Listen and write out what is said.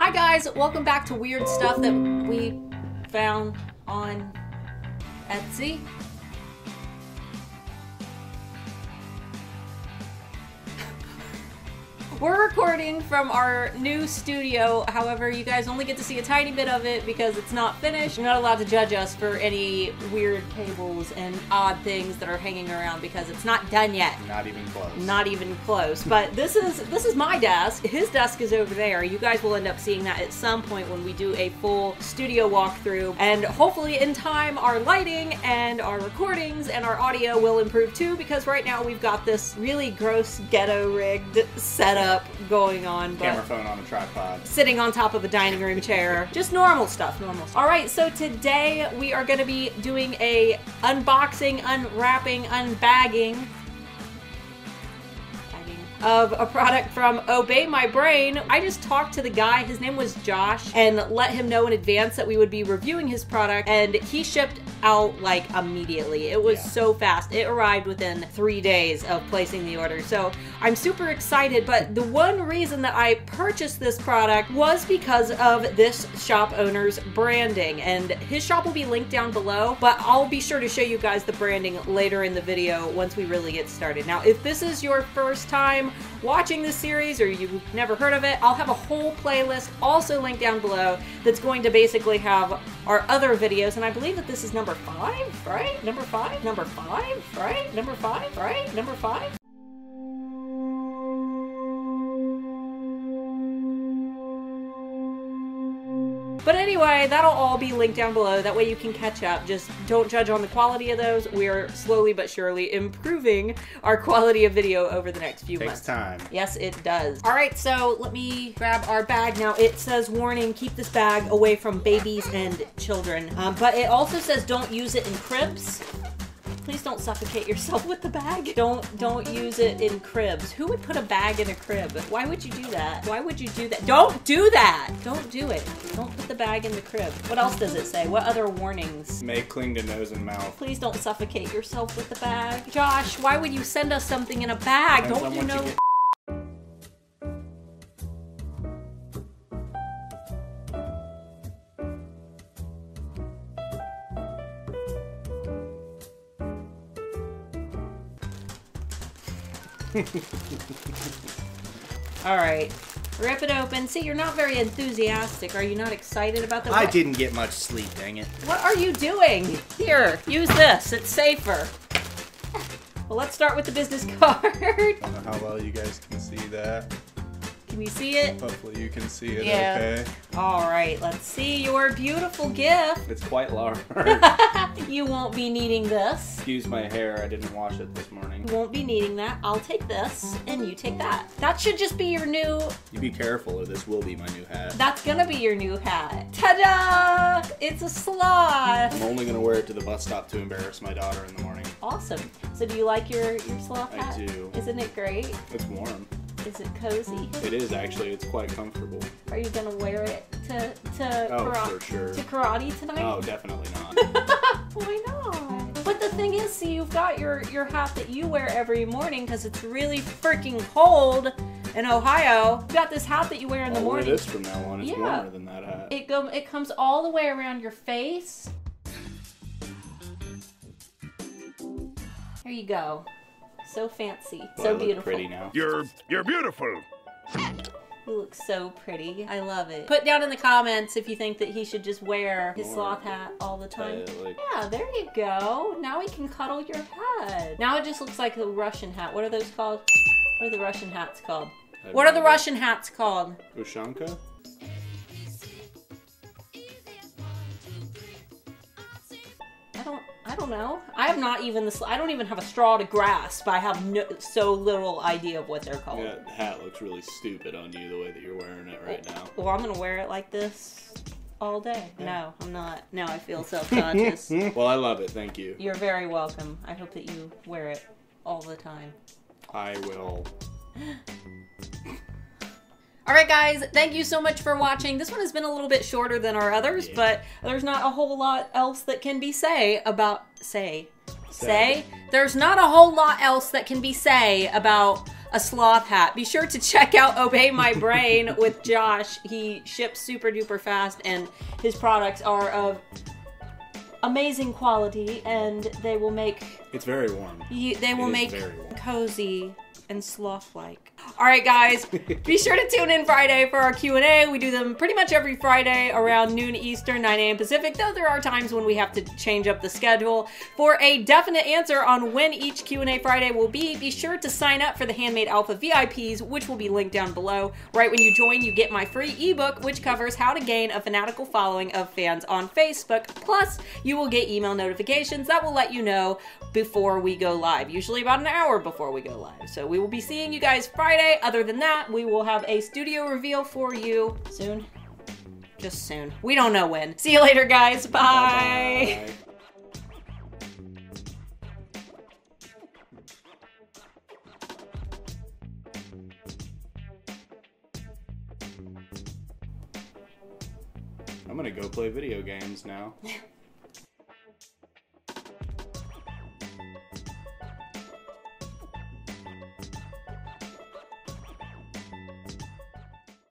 Hi guys, welcome back to weird stuff that we found on Etsy. We're recording from our new studio, however, you guys only get to see a tiny bit of it because it's not finished. You're not allowed to judge us for any weird cables and odd things that are hanging around because it's not done yet. Not even close. Not even close. But this is my desk. His desk is over there. You guys will end up seeing that at some point when we do a full studio walkthrough. And hopefully in time our lighting and our recordings and our audio will improve too, because right now we've got this really gross ghetto rigged setup going on, but camera phone on a tripod, sitting on top of a dining room chair. Just normal stuff, All right, so today we are going to be doing a unboxing, unwrapping, unbagging of a product from Obey My Brain. I just talked to the guy, his name was Josh, and let him know in advance that we would be reviewing his product, and he shipped out like immediately. It was so fast. It arrived within 3 days of placing the order. So I'm super excited, but the one reason that I purchased this product was because of this shop owner's branding, and his shop will be linked down below, but I'll be sure to show you guys the branding later in the video once we really get started. Now, if this is your first time watching this series or you've never heard of it, I'll have a whole playlist also linked down below that's going to basically have our other videos, and I believe that this is number 5, right? Number 5? Number 5, right? Number 5, right? Number 5? But anyway, that'll all be linked down below. That way you can catch up. Just don't judge on the quality of those. We are slowly but surely improving our quality of video over the next few months. Takes time. Yes, it does. All right, so let me grab our bag. Now, it says, warning, keep this bag away from babies and children. But it also says don't use it in cribs. Please don't suffocate yourself with the bag. Don't use it in cribs. Who would put a bag in a crib? Why would you do that? Why would you do that? Don't do that! Don't do it. Don't put the bag in the crib. What else does it say? What other warnings? May cling to nose and mouth. Please don't suffocate yourself with the bag. Josh, why would you send us something in a bag? Don't you know? All right, rip it open. See, you're not very enthusiastic. Are you not excited about that? I didn't get much sleep, dang it. What are you doing? Here, use this. It's safer. Well, let's start with the business card. I don't know how well you guys can see that. Can you see it? Hopefully you can see it, yeah. Okay. All right, let's see your beautiful gift. It's quite large. You won't be needing this. Excuse my hair, I didn't wash it this morning. You won't be needing that. I'll take this, and you take that. That should just be your new... You be careful, or this will be my new hat. That's gonna be your new hat. Ta-da! It's a sloth. I'm only gonna wear it to the bus stop to embarrass my daughter in the morning. Awesome. So do you like your sloth hat? I do. Isn't it great? It's warm. Is it cozy? It is, actually. It's quite comfortable. Are you gonna wear it to for sure. to karate tonight? Oh, definitely not. Why not? But the thing is, see, you've got your hat that you wear every morning because it's really freaking cold in Ohio. You've got this hat that you wear in the morning. I'll wear this from now on. It's warmer than that hat. It comes all the way around your face. There you go. So fancy. Well, so I look beautiful. pretty now. You're beautiful. You look so pretty. I love it. Put down in the comments if you think that he should just wear his sloth hat all the time. Yeah, there you go. Now he can cuddle your head. Now it just looks like a Russian hat. What are those called? What are the Russian hats called? What are the Russian hats called? Ushanka? I don't know. I have not even I don't even have a straw to grasp. I have so little idea of what they're called. That hat looks really stupid on you the way that you're wearing it right now. Well, I'm gonna wear it like this all day. Yeah. No, I'm not. Now I feel self-conscious. Well, I love it. Thank you. You're very welcome. I hope that you wear it all the time. I will. Alright guys, thank you so much for watching. This one has been a little bit shorter than our others, but there's not a whole lot else that can be There's not a whole lot else that can be said about a sloth hat. Be sure to check out Obey My Brain with Josh. He ships super duper fast, and his products are of amazing quality, and they will make... It's very warm. They will make cozy and sloth-like. Alright guys, be sure to tune in Friday for our Q&A. We do them pretty much every Friday around noon Eastern, 9 a.m. Pacific, though there are times when we have to change up the schedule. For a definite answer on when each Q&A Friday will be sure to sign up for the Handmade Alpha VIPs, which will be linked down below. Right when you join, you get my free ebook, which covers how to gain a fanatical following of fans on Facebook. Plus, you will get email notifications that will let you know before we go live, usually about an hour before we go live. So we will be seeing you guys Friday. Other than that, we will have a studio reveal for you soon. Just soon. We don't know when. See you later, guys. Bye. Bye. I'm gonna go play video games now.